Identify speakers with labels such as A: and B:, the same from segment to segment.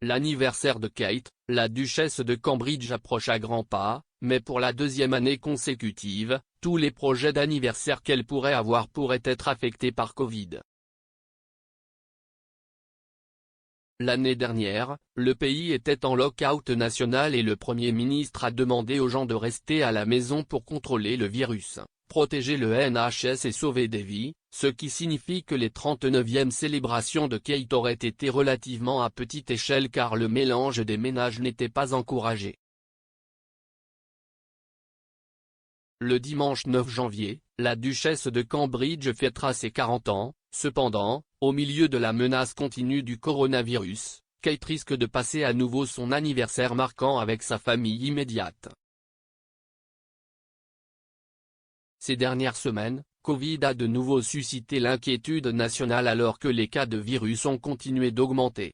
A: L'anniversaire de Kate, la duchesse de Cambridge approche à grands pas, mais pour la deuxième année consécutive, tous les projets d'anniversaire qu'elle pourrait avoir pourraient être affectés par Covid. L'année dernière, le pays était en lock-out national et le Premier ministre a demandé aux gens de rester à la maison pour contrôler le virus, protéger le NHS et sauver des vies, ce qui signifie que les 39e célébrations de Kate auraient été relativement à petite échelle car le mélange des ménages n'était pas encouragé. Le dimanche 9 janvier, la duchesse de Cambridge fêtera ses 40 ans, cependant, au milieu de la menace continue du coronavirus, Kate risque de passer à nouveau son anniversaire marquant avec sa famille immédiate. Ces dernières semaines, Covid a de nouveau suscité l'inquiétude nationale alors que les cas de virus ont continué d'augmenter.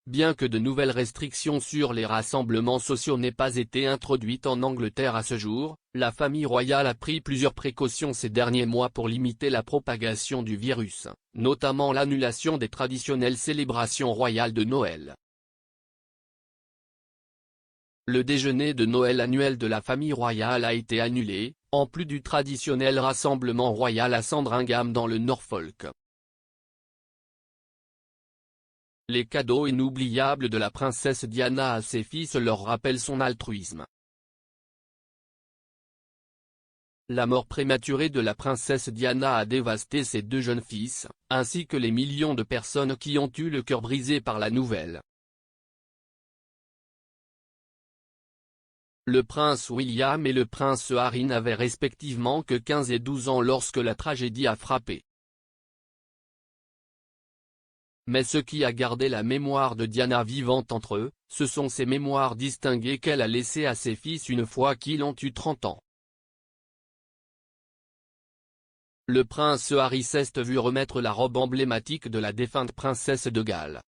A: Bien que de nouvelles restrictions sur les rassemblements sociaux n'aient pas été introduites en Angleterre à ce jour, la famille royale a pris plusieurs précautions ces derniers mois pour limiter la propagation du virus, notamment l'annulation des traditionnelles célébrations royales de Noël. Le déjeuner de Noël annuel de la famille royale a été annulé, en plus du traditionnel rassemblement royal à Sandringham dans le Norfolk. Les cadeaux inoubliables de la princesse Diana à ses fils leur rappellent son altruisme. La mort prématurée de la princesse Diana a dévasté ses deux jeunes fils, ainsi que les millions de personnes qui ont eu le cœur brisé par la nouvelle. Le prince William et le prince Harry n'avaient respectivement que 15 et 12 ans lorsque la tragédie a frappé. Mais ce qui a gardé la mémoire de Diana vivante entre eux, ce sont ces mémoires distinguées qu'elle a laissées à ses fils une fois qu'ils ont eu 30 ans. Le prince Harry s'est vu remettre la robe emblématique de la défunte princesse de Galles.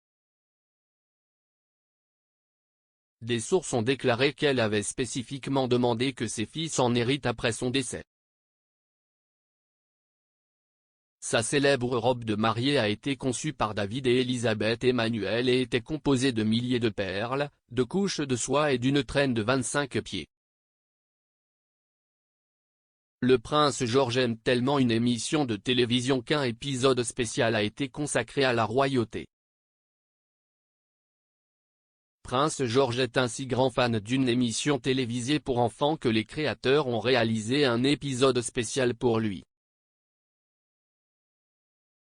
A: Des sources ont déclaré qu'elle avait spécifiquement demandé que ses fils en héritent après son décès. Sa célèbre robe de mariée a été conçue par David et Elisabeth Emmanuel et était composée de milliers de perles, de couches de soie et d'une traîne de 25 pieds. Le prince George aime tellement une émission de télévision qu'un épisode spécial a été consacré à la royauté. Prince George est un si grand fan d'une émission télévisée pour enfants que les créateurs ont réalisé un épisode spécial pour lui.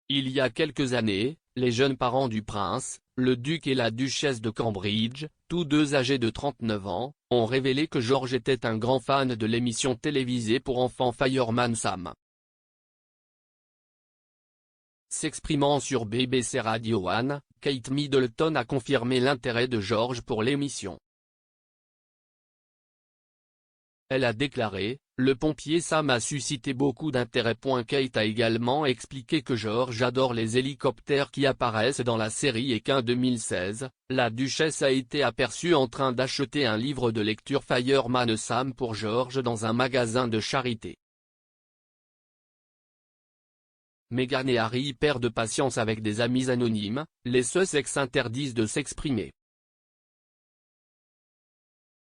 A: Il y a quelques années, les jeunes parents du prince, le duc et la duchesse de Cambridge, tous deux âgés de 39 ans, ont révélé que George était un grand fan de l'émission télévisée pour enfants Fireman Sam. S'exprimant sur BBC Radio 1, Kate Middleton a confirmé l'intérêt de George pour l'émission. Elle a déclaré, « Le pompier Sam a suscité beaucoup d'intérêt. » Kate a également expliqué que George adore les hélicoptères qui apparaissent dans la série et qu'en 2016, la duchesse a été aperçue en train d'acheter un livre de lecture Fireman Sam pour George dans un magasin de charité. Meghan et Harry perdent patience avec des amis anonymes, les Sussex interdisent de s'exprimer.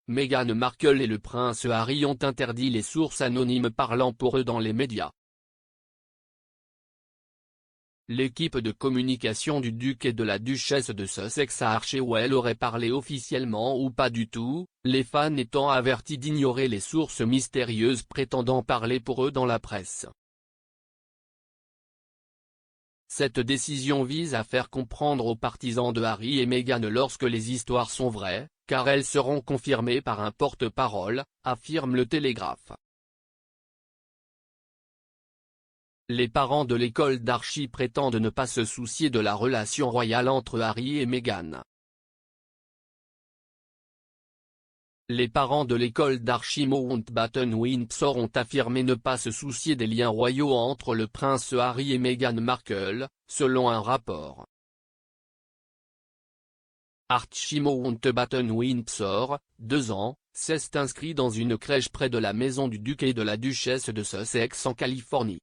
A: Meghan Markle et le prince Harry ont interdit les sources anonymes parlant pour eux dans les médias. L'équipe de communication du duc et de la duchesse de Sussex a arché où elle aurait parlé officiellement ou pas du tout, les fans étant avertis d'ignorer les sources mystérieuses prétendant parler pour eux dans la presse. Cette décision vise à faire comprendre aux partisans de Harry et Meghan lorsque les histoires sont vraies, car elles seront confirmées par un porte-parole, affirme le Télégraphe. Les parents de l'école d'Archie prétendent ne pas se soucier de la relation royale entre Harry et Meghan. Les parents de l'école d'Archie Mountbatten-Windsor ont affirmé ne pas se soucier des liens royaux entre le prince Harry et Meghan Markle, selon un rapport. Archie Mountbatten-Windsor, 2 ans, s'est inscrit dans une crèche près de la maison du duc et de la duchesse de Sussex en Californie.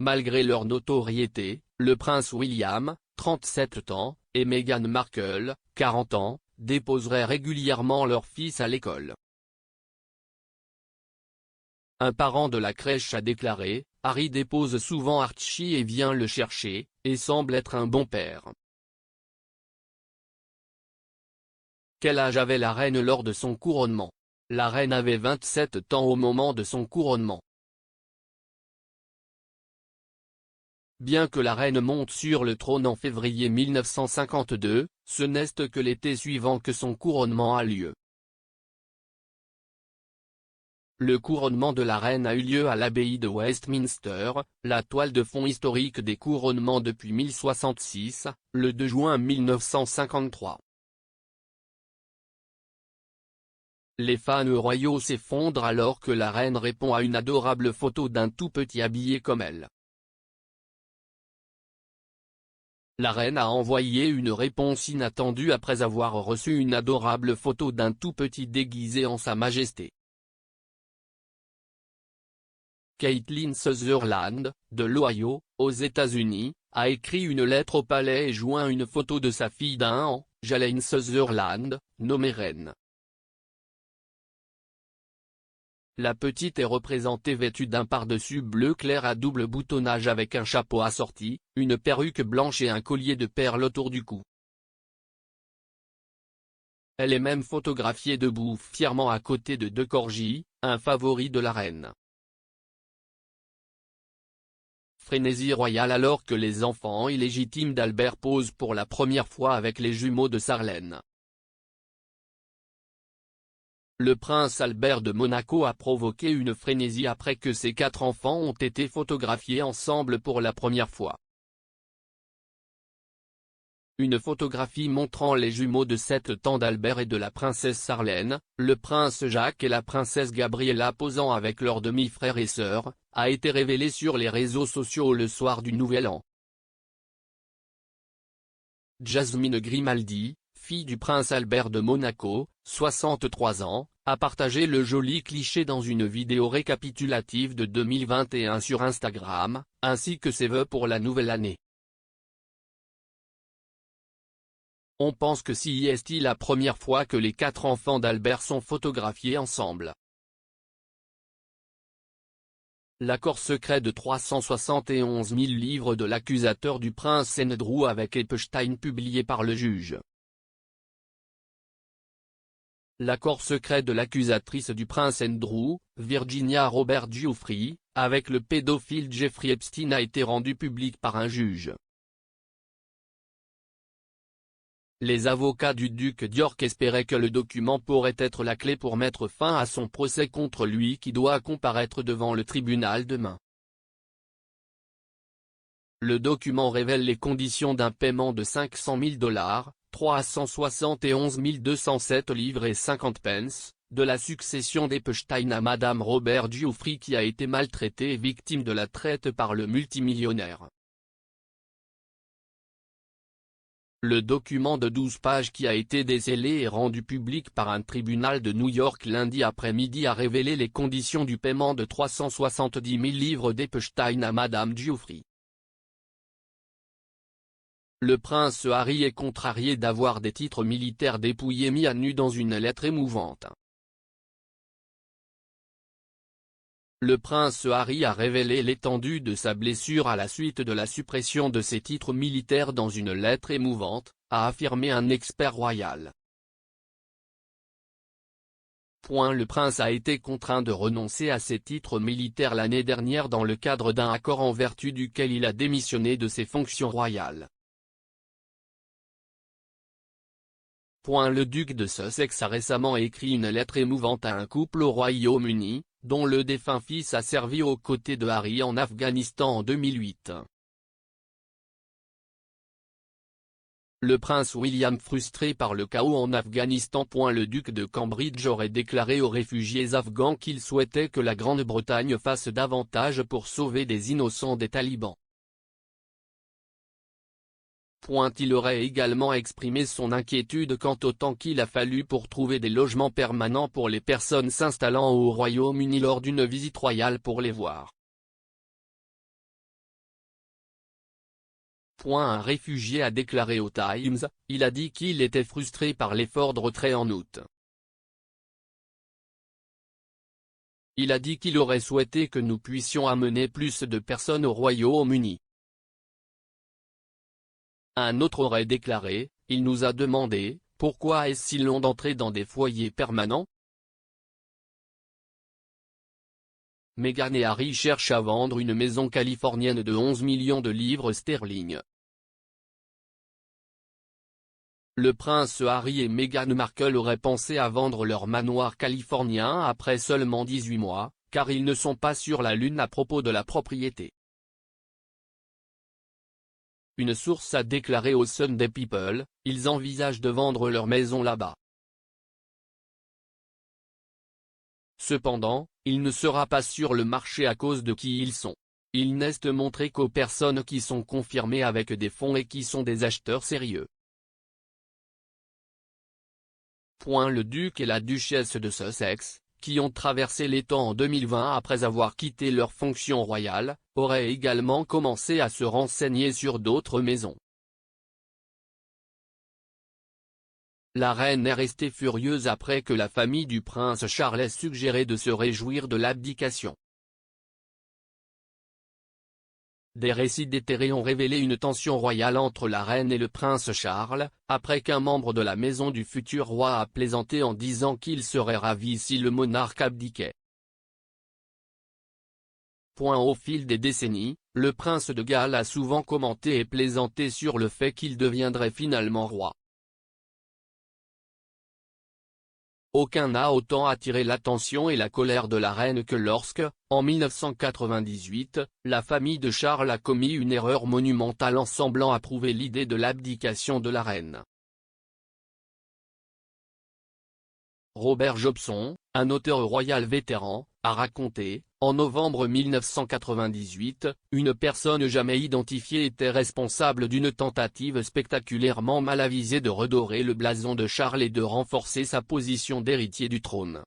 A: Malgré leur notoriété, le prince William, 37 ans, et Meghan Markle, 40 ans, déposeraient régulièrement leur fils à l'école. Un parent de la crèche a déclaré, « Harry dépose souvent Archie et vient le chercher, et semble être un bon père. » Quel âge avait la reine lors de son couronnement? La reine avait 27 ans au moment de son couronnement. Bien que la reine monte sur le trône en février 1952, ce n'est que l'été suivant que son couronnement a lieu. Le couronnement de la reine a eu lieu à l'abbaye de Westminster, la toile de fond historique des couronnements depuis 1066, le 2 juin 1953. Les fans royaux s'effondrent alors que la reine répond à une adorable photo d'un tout petit habillé comme elle. La reine a envoyé une réponse inattendue après avoir reçu une adorable photo d'un tout petit déguisé en Sa Majesté. Caitlin Sutherland, de l'Ohio, aux États-Unis, a écrit une lettre au palais et joint une photo de sa fille d'1 an, Jalen Sutherland, nommée reine. La petite est représentée vêtue d'un pardessus bleu clair à double boutonnage avec un chapeau assorti, une perruque blanche et un collier de perles autour du cou. Elle est même photographiée debout fièrement à côté de 2 corgis, un favori de la reine. Frénésie royale alors que les enfants illégitimes d'Albert posent pour la première fois avec les jumeaux de Sarlène. Le prince Albert de Monaco a provoqué une frénésie après que ses 4 enfants ont été photographiés ensemble pour la première fois. Une photographie montrant les jumeaux de 7 ans d'Albert et de la princesse Sarlène, le prince Jacques et la princesse Gabriella posant avec leurs demi-frères et sœurs, a été révélée sur les réseaux sociaux le soir du Nouvel An. Jasmine Grimaldi, fille du prince Albert de Monaco, 63 ans, a partagé le joli cliché dans une vidéo récapitulative de 2021 sur Instagram, ainsi que ses vœux pour la nouvelle année. On pense que si est la première fois que les 4 enfants d'Albert sont photographiés ensemble. L'accord secret de 371 000 livres de l'accusateur du prince Andrew avec Epstein publié par le juge. L'accord secret de l'accusatrice du prince Andrew, Virginia Robert Giuffre, avec le pédophile Jeffrey Epstein a été rendu public par un juge. Les avocats du duc d'York espéraient que le document pourrait être la clé pour mettre fin à son procès contre lui qui doit comparaître devant le tribunal demain. Le document révèle les conditions d'un paiement de 500 000 $, 371 207 livres et 50 pence, de la succession d'Epstein à Madame Robert Giuffre qui a été maltraitée et victime de la traite par le multimillionnaire. Le document de 12 pages qui a été décelé et rendu public par un tribunal de New York lundi après-midi a révélé les conditions du paiement de 370 000 livres d'Epstein à Madame Giuffre. Le prince Harry est contrarié d'avoir des titres militaires dépouillés mis à nu dans une lettre émouvante. Le prince Harry a révélé l'étendue de sa blessure à la suite de la suppression de ses titres militaires dans une lettre émouvante, a affirmé un expert royal. Le prince a été contraint de renoncer à ses titres militaires l'année dernière dans le cadre d'un accord en vertu duquel il a démissionné de ses fonctions royales. Le duc de Sussex a récemment écrit une lettre émouvante à un couple au Royaume-Uni, dont le défunt fils a servi aux côtés de Harry en Afghanistan en 2008. Le prince William frustré par le chaos en Afghanistan. Le duc de Cambridge aurait déclaré aux réfugiés afghans qu'il souhaitait que la Grande-Bretagne fasse davantage pour sauver des innocents des talibans. Il aurait également exprimé son inquiétude quant au temps qu'il a fallu pour trouver des logements permanents pour les personnes s'installant au Royaume-Uni lors d'une visite royale pour les voir. Un réfugié a déclaré au Times, il a dit qu'il était frustré par l'effort de retrait en août. Il a dit qu'il aurait souhaité que nous puissions amener plus de personnes au Royaume-Uni. Un autre aurait déclaré, il nous a demandé, pourquoi est-ce si long d'entrer dans des foyers permanents? Meghan et Harry cherchent à vendre une maison californienne de 11 millions de livres sterling. Le prince Harry et Meghan Markle auraient pensé à vendre leur manoir californien après seulement 18 mois, car ils ne sont pas sur la lune à propos de la propriété. Une source a déclaré au Sunday People, ils envisagent de vendre leur maison là-bas. Cependant, il ne sera pas sur le marché à cause de qui ils sont. Ils n'est montré qu'aux personnes qui sont confirmées avec des fonds et qui sont des acheteurs sérieux. Le duc et la duchesse de Sussex, qui ont traversé les temps en 2020 après avoir quitté leur fonction royale, auraient également commencé à se renseigner sur d'autres maisons. La reine est restée furieuse après que la famille du prince Charles ait suggéré de se réjouir de l'abdication. Des récits déterrés ont révélé une tension royale entre la reine et le prince Charles, après qu'un membre de la maison du futur roi a plaisanté en disant qu'il serait ravi si le monarque abdiquait. Au fil des décennies, le prince de Galles a souvent commenté et plaisanté sur le fait qu'il deviendrait finalement roi. Aucun n'a autant attiré l'attention et la colère de la reine que lorsque, en 1998, la famille de Charles a commis une erreur monumentale en semblant approuver l'idée de l'abdication de la reine. Robert Jobson, un auteur royal vétéran, a raconté, en novembre 1998, une personne jamais identifiée était responsable d'une tentative spectaculairement mal avisée de redorer le blason de Charles et de renforcer sa position d'héritier du trône.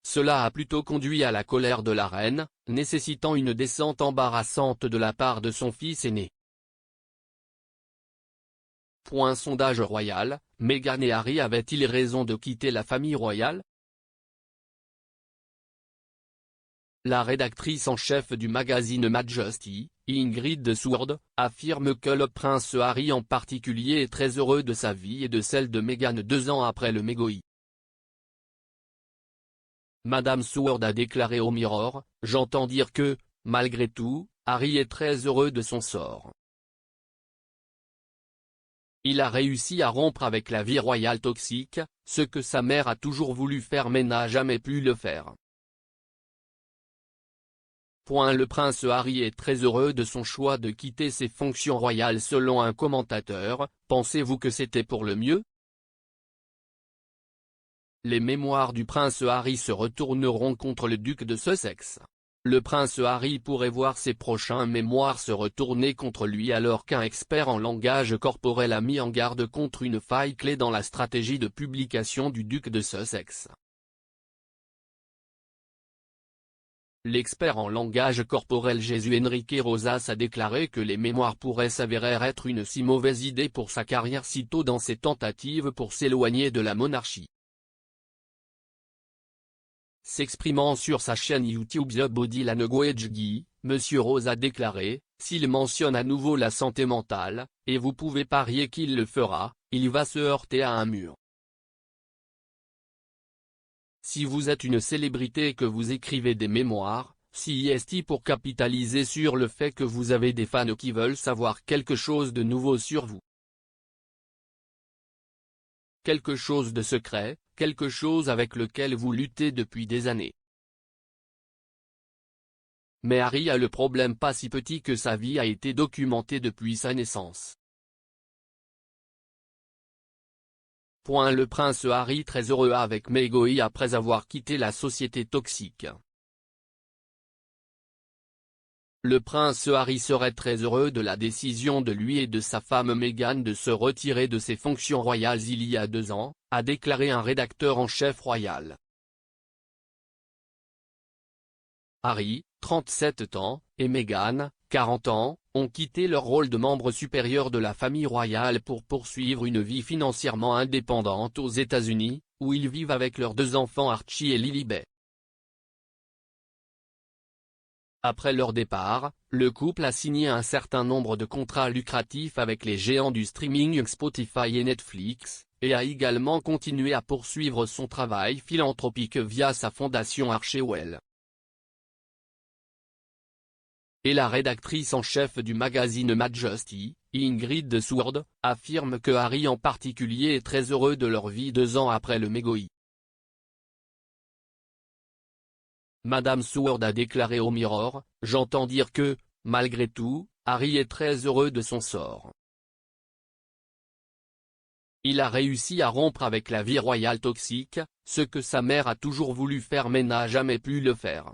A: Cela a plutôt conduit à la colère de la reine, nécessitant une descente embarrassante de la part de son fils aîné. Sondage royal, Meghan et Harry avaient-ils raison de quitter la famille royale? La rédactrice en chef du magazine Majesty, Ingrid Seward, affirme que le prince Harry en particulier est très heureux de sa vie et de celle de Meghan 2 ans après le mégoï. Madame Seward a déclaré au Mirror, « J'entends dire que, malgré tout, Harry est très heureux de son sort. Il a réussi à rompre avec la vie royale toxique, ce que sa mère a toujours voulu faire mais n'a jamais pu le faire. » Le prince Harry est très heureux de son choix de quitter ses fonctions royales selon un commentateur, pensez-vous que c'était pour le mieux? Les mémoires du prince Harry se retourneront contre le duc de Sussex. Le prince Harry pourrait voir ses prochains mémoires se retourner contre lui alors qu'un expert en langage corporel a mis en garde contre une faille clé dans la stratégie de publication du duc de Sussex. L'expert en langage corporel Jesús Enrique Rosas a déclaré que les mémoires pourraient s'avérer être une si mauvaise idée pour sa carrière si tôt dans ses tentatives pour s'éloigner de la monarchie. S'exprimant sur sa chaîne YouTube The Body Language Guy, M. Rose a déclaré, s'il mentionne à nouveau la santé mentale, et vous pouvez parier qu'il le fera, il va se heurter à un mur. Si vous êtes une célébrité et que vous écrivez des mémoires, c'est pour capitaliser sur le fait que vous avez des fans qui veulent savoir quelque chose de nouveau sur vous. Quelque chose de secret, quelque chose avec lequel vous luttez depuis des années. Mais Harry a le problème pas si petit que sa vie a été documentée depuis sa naissance. Le prince Harry très heureux avec Meghan après avoir quitté la société toxique. Le prince Harry serait très heureux de la décision de lui et de sa femme Meghan de se retirer de ses fonctions royales il y a 2 ans, a déclaré un rédacteur en chef royal. Harry, 37 ans, et Meghan, 40 ans, ont quitté leur rôle de membre supérieur de la famille royale pour poursuivre une vie financièrement indépendante aux États-Unis, où ils vivent avec leurs 2 enfants Archie et Lilibet. Après leur départ, le couple a signé un certain nombre de contrats lucratifs avec les géants du streaming Spotify et Netflix, et a également continué à poursuivre son travail philanthropique via sa fondation Archewell. Et la rédactrice en chef du magazine Majesty, Ingrid Seward, affirme que Harry en particulier est très heureux de leur vie 2 ans après le mégoï. Madame Seward a déclaré au Mirror, « J'entends dire que, malgré tout, Harry est très heureux de son sort. Il a réussi à rompre avec la vie royale toxique, ce que sa mère a toujours voulu faire mais n'a jamais pu le faire.